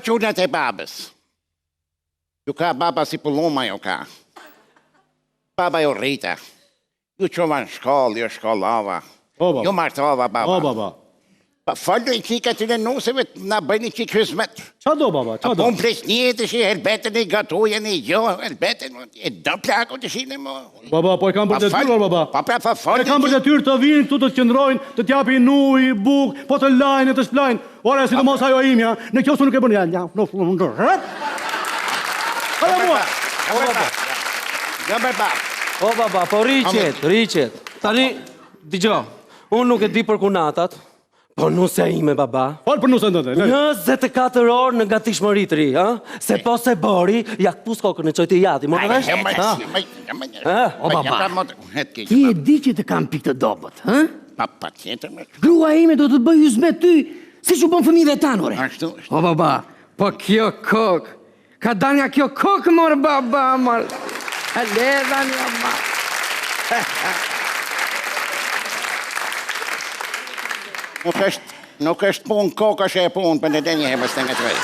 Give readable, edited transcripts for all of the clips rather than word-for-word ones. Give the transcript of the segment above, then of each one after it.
qunat e babës. Ju ka baba si pulluma ju ka. Baba ju rrita. Ju qova në shkollë, ju shkollava. Ju martova baba. O, baba. Pa faldo I qika të në nuseve na bëjnë qik hëzmet. Qa do, baba? Qa do? Po më plesnije të shi herbetën I gatujen I jo, herbetën e do plako të shine mo. Baba, po e kam për detyrë, baba. Pa pra fa faldo. E kam për detyrë të vinë këtu të të qëndrojnë, të t'japi nuj, buk, po të lajnë, të shplajnë. Ora, si të mos ajo imja, në kjo su nuk e bërë janë, në fundë në rrët. Ajo mua. Jo baba. O, baba, po rriqet. Tani, digjo, unë nuk e di për kunatat, po nuse ime, baba. Falë për nuse ndëte. 24 orë në gatishmëri të ri, ha? Se po se bori, jak pus kokën e qojti jati, më në vesh? O, baba, ti e di që të kam pikë të dobët, ha? Pa tjetër me. Grua ime do të bëj juzme ty, si që bon fëmijëve tanë, ore. Ashtu. O, baba, po kjo kokë, ka dal nga kjo kokë, morë, baba, morë. E ledha një, ma. Nuk është punë koka që e punë për në denje e mështë nga të vejë.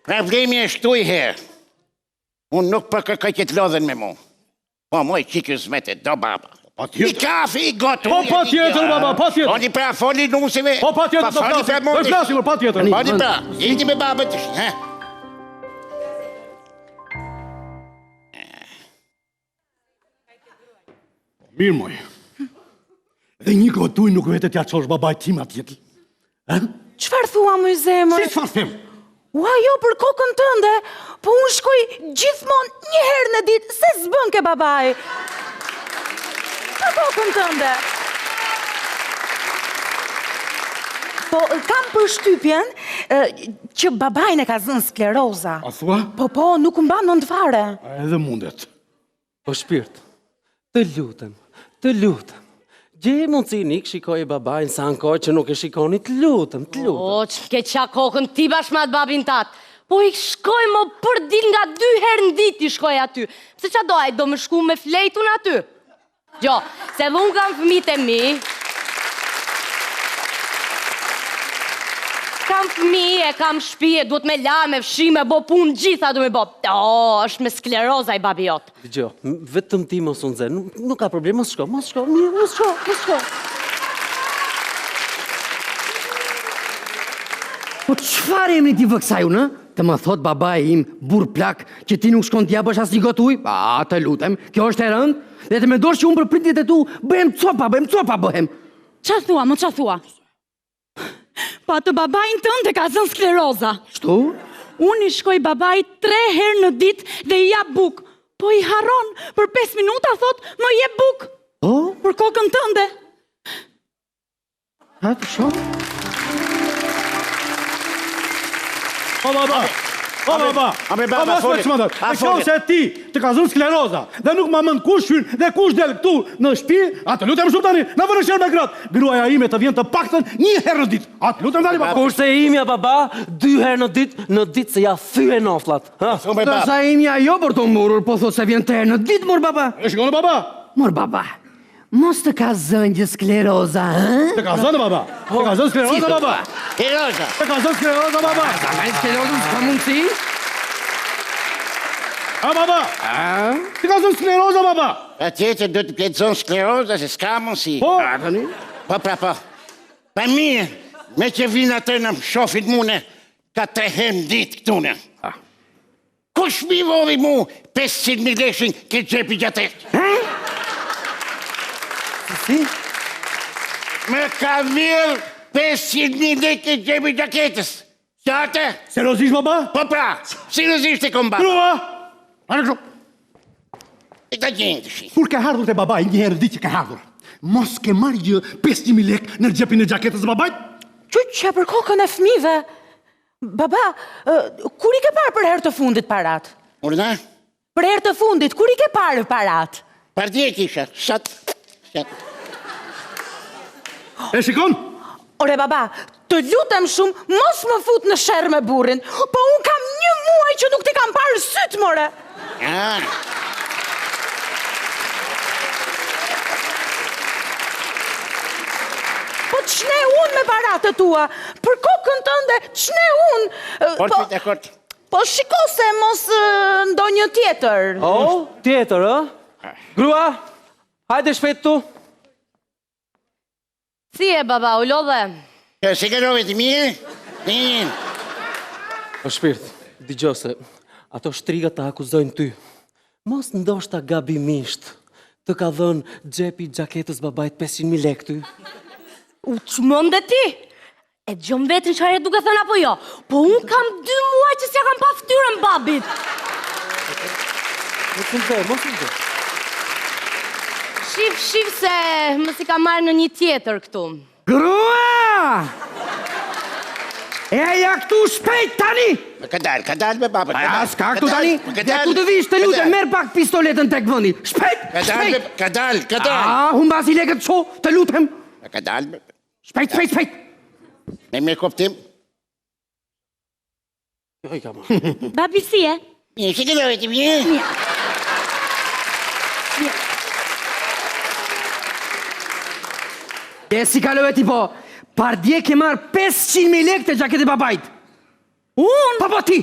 Problemi është tu I herë. Unë nuk për kërkaj që të lodhen me mu. Po moj qikë zmete, do baba. I kafe, I gotu. Po, pa tjetër, baba, pa tjetër. Foni pra, foni nusive. Po, pa tjetër, do flasim, pa tjetër. Foni pra, iti me baba të shi, he? Mirë, moj. Dhe një gotuj nuk vete t'ja qosh babaj tim atjeti. Qëfar thua më zemër? Si qëfar them? Ua jo për kokën tënde, po unë shkoj gjithmonë një herë në ditë, se s'bën ke babaj. Për kokën tënde. Po kam përshtypjen që babajnë e ka zënë skleroza. A thua? Po, nuk mban në fare. Edhe mundet. Po shpirt, të lutem. Gje mundësi Nik shikoj babajnë sa në kohë që nuk e shikoni, të lutem. O, që ke qa kokën ti bashmat babin tatë. Po I shkoj më për dil nga 2 herë në dit I shkoj aty. Pse qa doj, do më shku me flejtun aty? Jo, se dhe unë kam fëmijët e mi. Kam fëmijë, kam shtëpi, duhet me la, me fshi, me bo punë gjitha du me bo. O, është me skleroza I babi jotë. Dgjoj, vetëm ti mos unë zë, nuk ka problem, mos shko, mirë, mos shko. Po qëfar jemi ti vëksaju, në? Të më thot babaj im, burë plak, që ti nuk shkon t'ja bësh as një gotuj? A, të lutem, kjo është e rënd? Dhe të me dosh që unë për pritjet e tu, bëhem copa bëhem. Qa thua? Pa të babajnë tënë të ka zënë skleroza. Shtu? Unë I shkoj babaj 3 herë në ditë dhe I jap buk. Po I haron, për 5 minuta thot, më jep buk. Për kokën tënde. Ha, të shumë? O, baba, e kjo se ti të ka zënë skleroza dhe nuk ma mënd kush hynë dhe kush del këtu në shtëpi, atë lutem shumë tani, në vërësher me gratë. Gruaja ime të vjen të paktën 1 herë në ditë. Atë lutem tani, baba. Kurse imja, baba, 2 herë në ditë se ja thyë noflat. Tërsa imja jo për të murur, po thot se vjen të herë në ditë, mor baba. E shikonë, baba? Mor baba, mos të ka zënë gjë skleroza, ha? Të ka zënë, baba? Të ka zënë skleroza, baba? Të ka zënë skleroza, baba? Sa ka skleroza, s'ka mundësi? A, baba? Të ka zënë skleroza, baba? Pa tjetër du të pletë zonë skleroza, se s'ka mundësi. Po? Po. Pa mirë, me që vinë atë në shofit mune, ka 3 herë në ditë këtune. Kush mi vori mu 500.000 leshin ke gjepi gjatet? Si? Me ka mirë 500.000 lekë ke gjepi gjaketës. Qate? Seriozisht, baba? Po pra, seriozisht e kombat. Grua! Anë kështu. E ta gjenë të shi. Kur ke hardhur të babaj, një herë ditë që ke hardhur, mos ke marrë gjë 500.000 lekë në gjepin e gjaketës babajt? Që për kokën e fëmijëve. Baba, kur I ke parë për herë të fundit parat? Urna? Për herë të fundit, kur I ke parë parat? Partije kisha, shat. E shikon? Ore baba, të lutem shumë, mos më fut në sherr me burrin, po unë kam 1 muaj që nuk ti kam parë syt, more. Po ç'ne unë me paratë tua, për kokën tënde, ç'ne unë. Kort, kort. Po shiko se mos ndonjë tjetër. Oh, tjetër, Grua, hajde shpejt tu. Si e baba, u lodhe? Si ke rove ti mirë? Mirë. Po shpirt, dëgjoj se ato shtrigat të akuzojnë ty. Mos ndoshta gabimisht të ka dhënë xhepi i xhaketës babait 500.000 lekë ty. U çmënde ti? E gjëm vetën çfarë duke thënë apo jo? Po unë kam 2 muaj që s'ja kam pa fytyrën babit. Mos u bë. Shif se mos i ka marrë në një tjetër këtu. Grua! Eja këtu shpejt tani! Ka dal me babën. A, s'ka këtu tani? Dhe ku të vish të lutem, merë pak pistoletën tek vëndi. Shpejt! Shpejt! Ka dal. A, humbas i lekët qo, të lutem. Ka dal. Shpejt! Me koptim. Jo i ka marrë. Babi si e? Mirë, si ke rove ti mirë? E si kalove ti po, pardje ke marrë 500.000 lekë të gjaket e babajt. Unë? Po ti!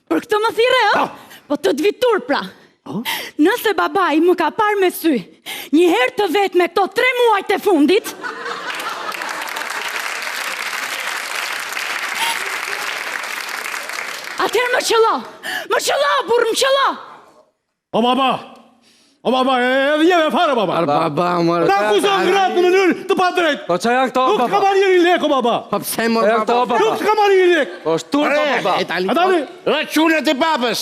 Për këtë më thire, Po të t'vitur pra. Nëse babai më ka parë me sy, një herë të vetë me këto 3 muajt e fundit, atëherë më qëlla, burë më qëlla. O baba, edhe jeve fare, baba. Baba, mërë. Ta akuzon gratë në mënyrë të pa drejtë. Po që janë këto, Nuk ka baba? marrë njëri lekë, baba. Po pse mërë, Janë këto, baba? baba? Nuk ka marrë njëri lekë. Po shtur, baba? A tani? Rëqunët e babës.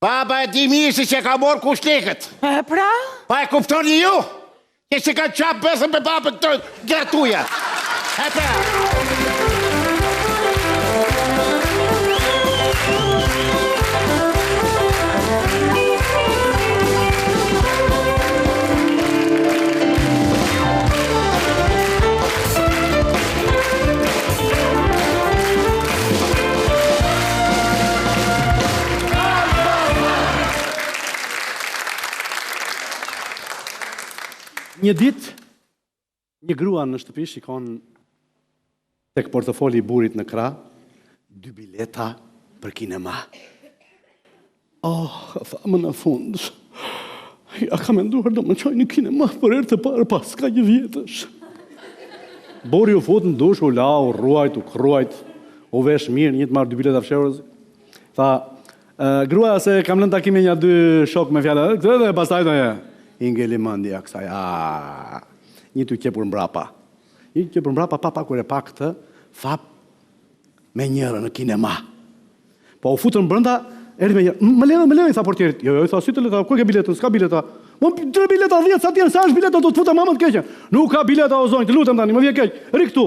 Baba e di mirë se që ka morë kush lekët. E pra? Pa e kuptoni ju? Që që ka qapë besën me babën të gratuja. E pra. Një ditë, një grua në shtëpi shikon tek portofoli i burit në krah 2 bileta për kinema. Thamë në fund, ja ka menduar do më qoj një kinema për herë të parë pas ka një vjetësh. Bori u fut në dush, u la, u ruajt, u kruajt, u vesh mirë, një të marrë 2 bileta fshehurës. Tha, gruaja se kam lënë takime një 2 shok me fjallë, këtë dhe pastaj të ingeli mëndja kësaj, një të qepur mbrapa. Një të qepur mbrapa, papa kër e pak të fap me njërë në kinema. Po u futën brënda, erdi me njërë, më lene, i tha portierit. Jo, i tha, si të leta, ku ke biletën, s'ka bileta. Më 3 bileta, 10, sa tjenë, sa është bileta, do të futa mamën të keqen. Nuk ka bileta o zonjë, të lutem tani, më vje keq, ri këtu.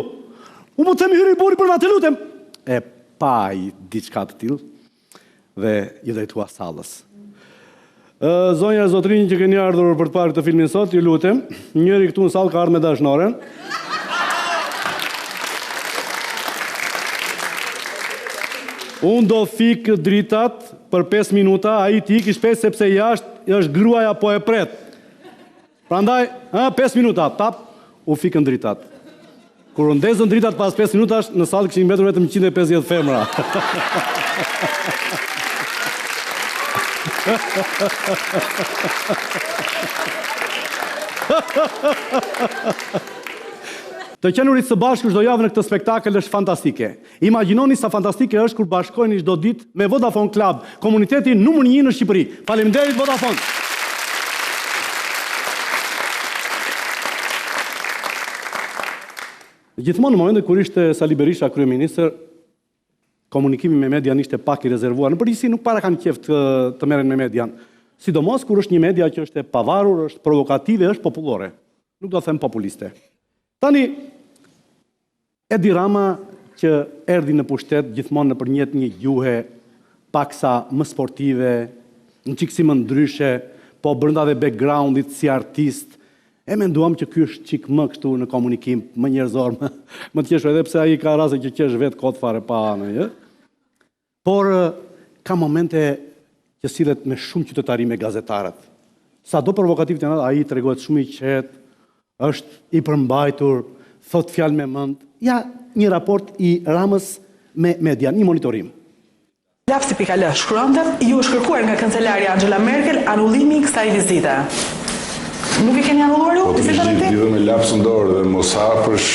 U më të themi hyri buri për na, të lutem. E pa i diçka të tilë dhe i drejtua sallës. Zonja e zotrinj që keni ardhur për të parë këtë filmin sot, ju lutem, njëri këtu në sallë ka ardhur me dashnoren. Unë do fik dritat për 5 minuta, a i ti ik i shpejt sepse jashtë është gruaja po e pret. Prandaj, 5 minuta, tap, u fikën dritat. Kur ndezën dritat pas 5 minutash, në sallë këshin mbetur vetëm 150 femra. Të qenurit së bashku çdo javë në këtë spektakël është fantastike. Imagjinoni sa fantastike është kur bashkoheni çdo ditë me Vodafone Club, komuniteti numër 1 në Shqipëri. Faleminderit Vodafone. Gjithmonë në momentin kur ishte Sali Berisha kryeministër, komunikimi me median ishte pak i rezervuar. Në përgjithësi nuk para kanë qejf të merren me median. Sidomos kur është një media që është e pavarur, është provokative, është popullore. Nuk do të them populiste. Tani Edi Rama që erdhi në pushtet gjithmonë nëpërmjet një gjuhe paksa më sportive, në çiksi më ndryshe, po brenda dhe backgroundit si artist, e menduam që ky është çik më kështu në komunikim, më njerëzor, më të qeshur, edhe pse ai ka raste që qesh vetë kot fare pa anë, por ka momente që sillet me shumë qytetari me gazetarët. Sado provokativ të ai tregohet shumë i qetë, është i përmbajtur, thot fjalë me mend. Ja, një raport i Ramës me media, një monitorim. Lapsi pikale, shkruante, ju është kërkuar nga kancelarja Angela Merkel anullimi i kësaj vizite. Nuk e keni anulluar ju? Lidhur me lapsën dorë dhe mos hapësh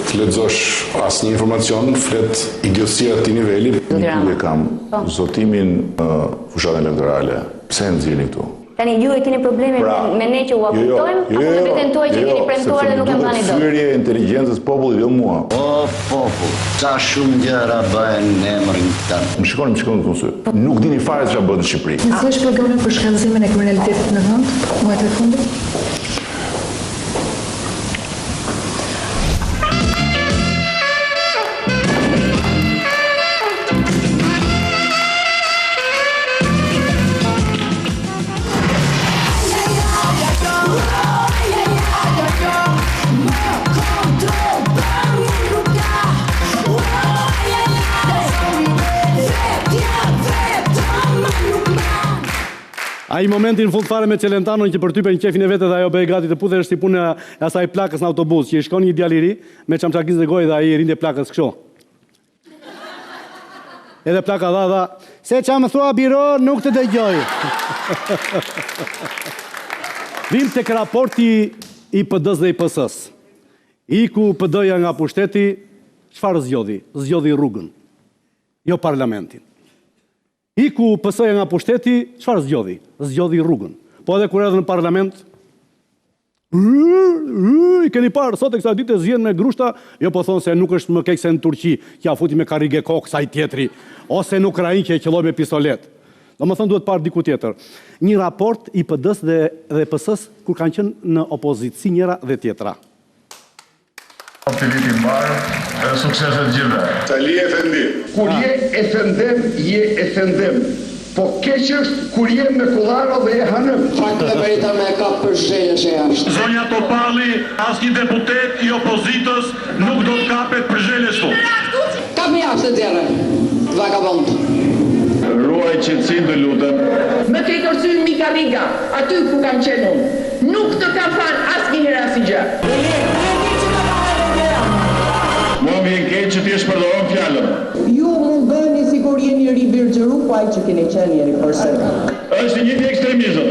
të lexosh asnjë informacion, flet idiocia të niveli. Nuk e kam zotimin fushatën elektorale. Pse e nxjerrni këtu? Tani ju e keni probleme me ne që u akuptojmë, apo me veten tuaj që keni premtuar dhe nuk e mbani dot? Fyerje e inteligjencës popullit, jo mua. O popull, sa shumë gjëra bëhen në emrin tënd. Më shikoni këtu sy. Nuk dini fare çfarë bëhet në Shqipëri. Nëse është programe për shkallëzimin e kriminalitetit në vend, muajt e fundit? A i momentin fund fare me Celentanon që përtypen qefin e vete dhe ajo bëhe gati të puthe është si punë e asaj plakës në autobus, që i shkon një djali i ri me çamçakizë dhe gojë dhe ai rinde plakës kështu. Edhe plaka dha, se qa më thua biro nuk të dëgjoj. Vim tek raporti i PD-s dhe i PS-s. Iku PD-ja nga pushteti, çfarë zgjodhi? Zgjodhi rrugën, jo parlamentin. Iku PS-ja nga pushteti, çfarë zgjodhi? Zgjodhi rrugën. Po edhe kur erdhën në parlament, i keni parë, sot e kësa ditë e zjenë me grushta, jo po thonë se nuk është më kekse në Turqi, kja futi me karige kokë sa i tjetri, ose në Ukrainë që e qëlloj me pistolet. Do më thënë duhet parë diku tjetër. Një raport i PD-s dhe PS-s kur kanë qenë në opozit, si njëra dhe tjetra. Optimiti mbarë dhe sukseset gjithve. Sali Efendi. Kur je efendem, je efendem. Po keq është kur je me kullaro dhe je hanëm. Fakt dhe vejta me ka përzhelje që jashtë. Zonja Topalli, asnjë deputet i opozitës nuk do të kapet përzhelje shtu. Ka me jashtë të djerë, vagabond. Ruaj qetësinë të lutem. Më ke kërcyer Mika Riga, aty ku kam qenë unë. Nuk të kam thënë asnjëherë asnjë gjë. Mua më vjen keq që ti e shpërdoron fjalën. Ju mund bëni sikur jeni ri birxheru, po ai që keni qenë jeni kurse. Është një ekstremizëm.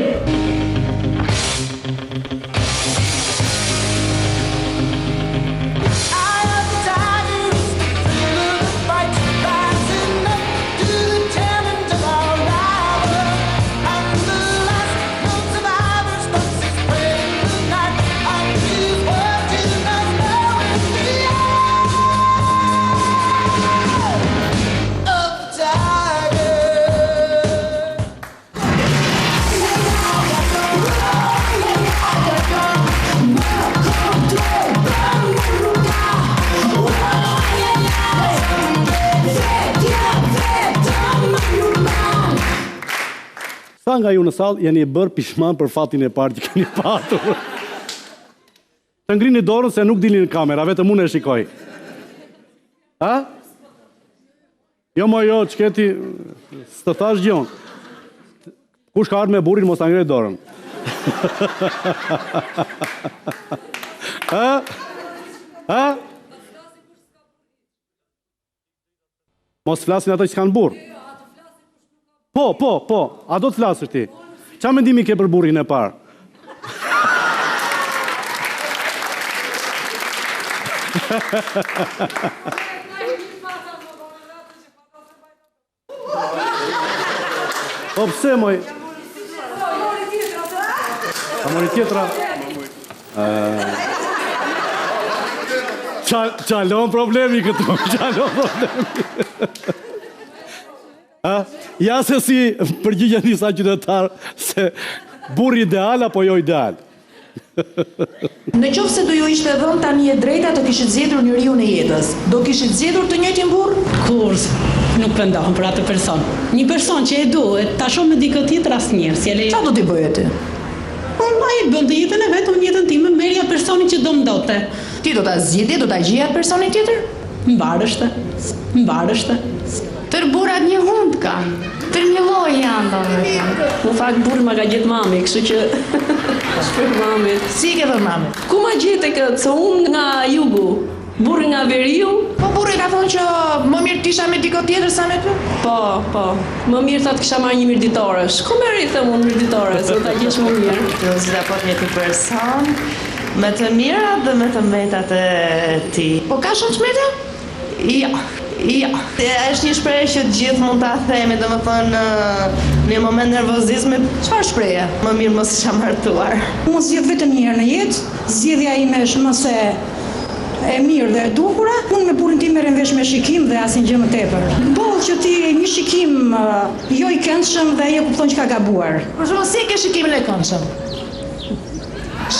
Sa nga ju në sallë jeni bërë pishman për fatin e parë që keni patur. Të ngrini dorën se nuk dilni në kamera, vetëm unë e shikoj. Ha? Jo mo jo, qëketi, së të thash gjon. Kush ka ardhë me burin, mos të ngrej dorën. Ha? Ha? Mos flasin ato që s'kanë burë. Po, a do të flasësh ti? Qa mendimi ke për burrin e parë? Po pse moj? A mori tjetra? Qalon problemi këtu, qalon problemi. Ja se si përgjigjen disa qytetarë se burri ideal apo jo ideal. Në qoftë se do ju ishte dhënë tani e drejta të kishit zgjedhur njeriu në jetës, do kishit zgjedhur të njëjtin burr? Kurrë nuk pendohem për atë person. Një person që e duhet ta shoh me dikë tjetër asnjëherë, si e lejo. Çfarë do t'i bëje ti? Unë ai bën të jetën e vet, unë jetën time, merja personin që do ndote. Ti do ta zgjidhje, do ta gjejë personin tjetër? Mbarështe. Tër burrat një hund kanë. Tër një lloj janë domethënë. Në fakt burri ma ka gjetë mami, kështu që shkoj mami. Si ke thënë mami? Ku ma gjete këtë, se unë nga jugu. Burri nga Veriu. Po burri ka thonë që më mirë t'isha me diko tjetër sa me ty? Po. Më mirë thot kisha marrë një mirditores. Ku me rritë unë mirditores, do ta gjesh më mirë. Të zda po t'jeti person, me të mirat dhe me të mbetat e ti. Po ka shumë çmete? Ja. Është një shprehje që gjithë mund ta themi, domethënë në një moment nervozizmi, çfarë shprehje? Më mirë mos isha martuar. Unë zgjedh vetëm një herë në jetë, zgjedhja ime është më se e mirë dhe e dukura. Unë me burrin tim merrem vesh me shikim dhe asnjë gjë më tepër. Boll që ti një shikim jo i këndshëm dhe ai e kupton që ka gabuar. Por shumë si ke shikimin e këndshëm?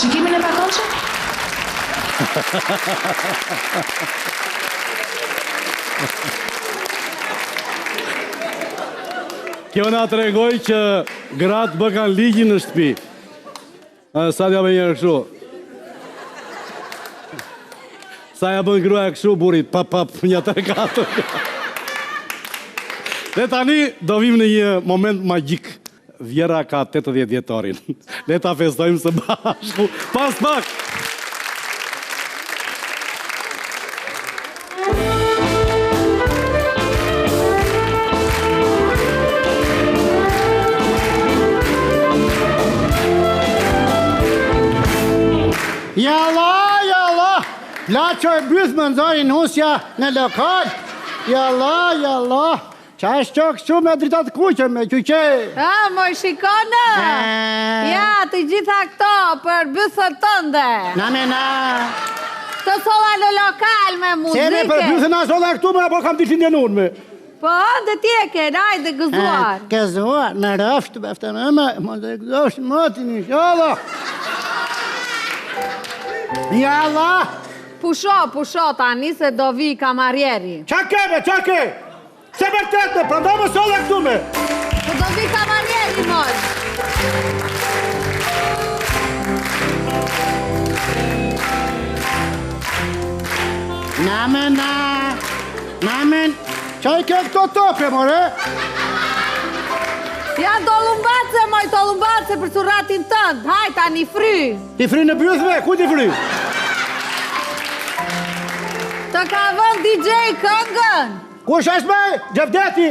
Shikimin e pakëndshëm? Kjo na tregoj që gratë bë kanë ligjin në shtëpi. Sa t'ja bë njerë kështu? Sa ja bën gruaja kështu burit, pap, një 3-4. Dhe tani do vim në një moment magjik. Vjera ka 80 vjetorin. Le ta festojmë së bashku. Pas pak! Jalla, la që e bëth më nëzorin husja në lokal. Jalla, qa është që kështu me dritat kuqe me qyqe? Moj shikone, ja, të gjitha këto për bëthët tënde. Na. Të sola në lokal me muzike. Se me për bëthën a sola këtu me, apo kam t'i findjenur me? Po, dhe ti e ke, rajde gëzuar. Gëzuar, në raftë, bëftë në më dhe gëzosh motin i shala. Jalla! Pusho, tani se do vi kamarjeri. Qa ke? Se vërtet me, prandaj më sola këtu me. Se do vi kamarjeri, moj. Namen, qaj ke këto tope, more? Ja, do lumbace për suratin tënd. Haj, tani fry. Ti fry në bjuthve, ku ti fry? Të ka vën DJ këngën. Kush është me? Gjevdeti?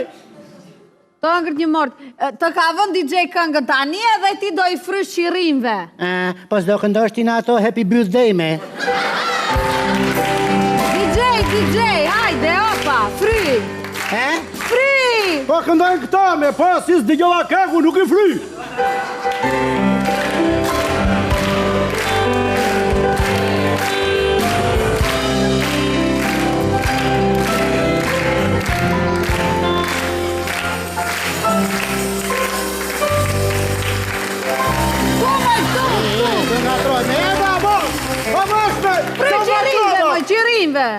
Të ngërt një mort. Të ka vën DJ këngën tani edhe ti do i fry shirimve. Po s'do këndosh ti në ato happy birthday me? DJ, hajde, opa, fry. Fry! Po këndojnë këta me, po si s'digjova këngu, nuk i fry. Qirimve!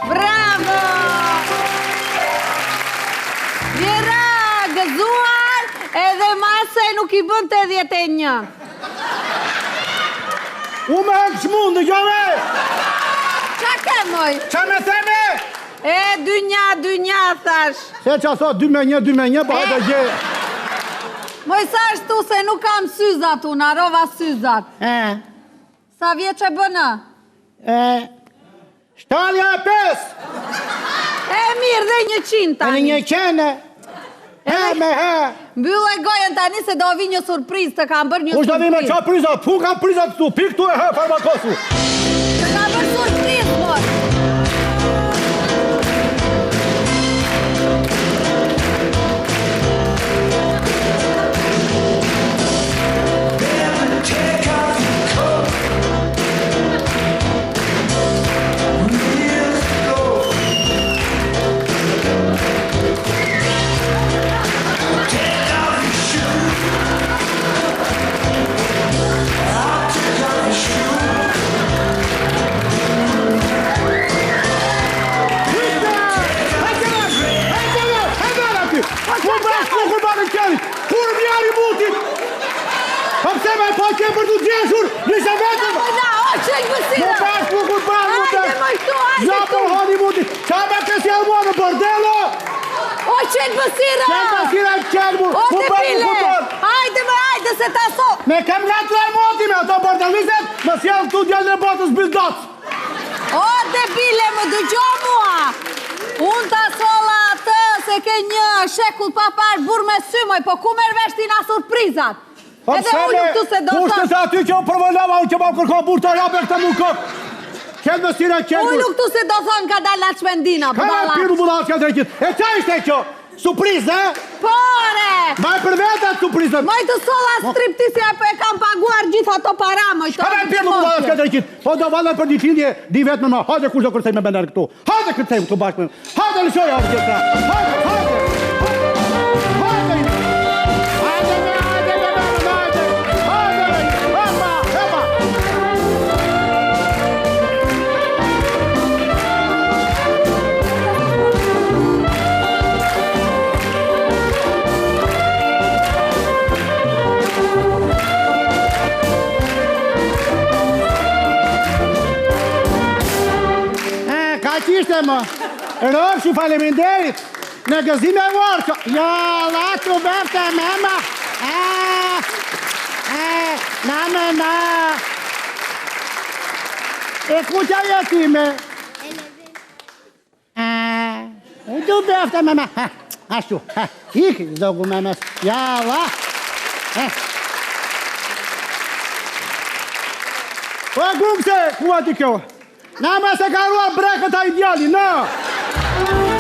Bravo! Vjera, gëzuar, edhe mase nuk i bën 81. U me hëngë shmund, në gjove! Qa ke, moj? Qa me theme? Dynja, thash. Se qa thot, 2 me 1, po hajde gje. Moj, sa është tu se nuk kam syzat unë, arova syzat. Sa vjeqe bënë? 75! Mirë dhe 100 tani. 100. Me he. Mbyllë e gojen tani se do vi një surpriz, të kam bërë një surpriz. Kush do vi me qa prizat? Pu kam prizat këtu, pi këtu e he, farmakosu. Të kam bërë surpriz, mor. Ke për të gjeshur, nisë vetëm! O, qëllë mësira! Më pas më kur pas më të... Hajde më këtu, hajde Ja këtu! për hani muti! Qa me kësi e mua në bordello? O, qëllë mësira! Qëllë mësira e qëllë mu! O, të pile! Hajde se ta so! Me kem nga të laj muti me ato bordelliset, më sjallë këtu djallë në botës bizdoc! O, debile, më dëgjo mua! Unë ta sola atë se ke një shekull papash burë me symoj, po ku merr vesh ti na surprizat? Edhe unë këtu se do Kushtë se aty që o përvëllava, unë që ma kërko burë të rabe këtë mu këpë. Qenë më sira qenë. Unë këtu se do thonë ka dalë atë shmendina, budala. Ka piru budala që ka drejqit. E qa ishte kjo? Surprizë, e? Pore! Ma e për vetë atë surprizën. Moj të sola striptisi e kam paguar gjitha ato para, moj të... Ka me piru budala që ka drejqit. Po do valën për një findje, di vetë me ma. Hajde kush do kërcej me bener këtu. Hajde kërcej këtu bashkë me. Hajde në shoj orë gjitha. Hajde. Ishte më, rëpë që faleminderit, në gëzime e vorë që... Ja, la që bërte me më, na. E ku që jetime? E du bërte me më, ashtu, ikë zogu me më, ja, la. Po gumë se, ku ati kjo? Na me se ka ruar brekët a ideali, në!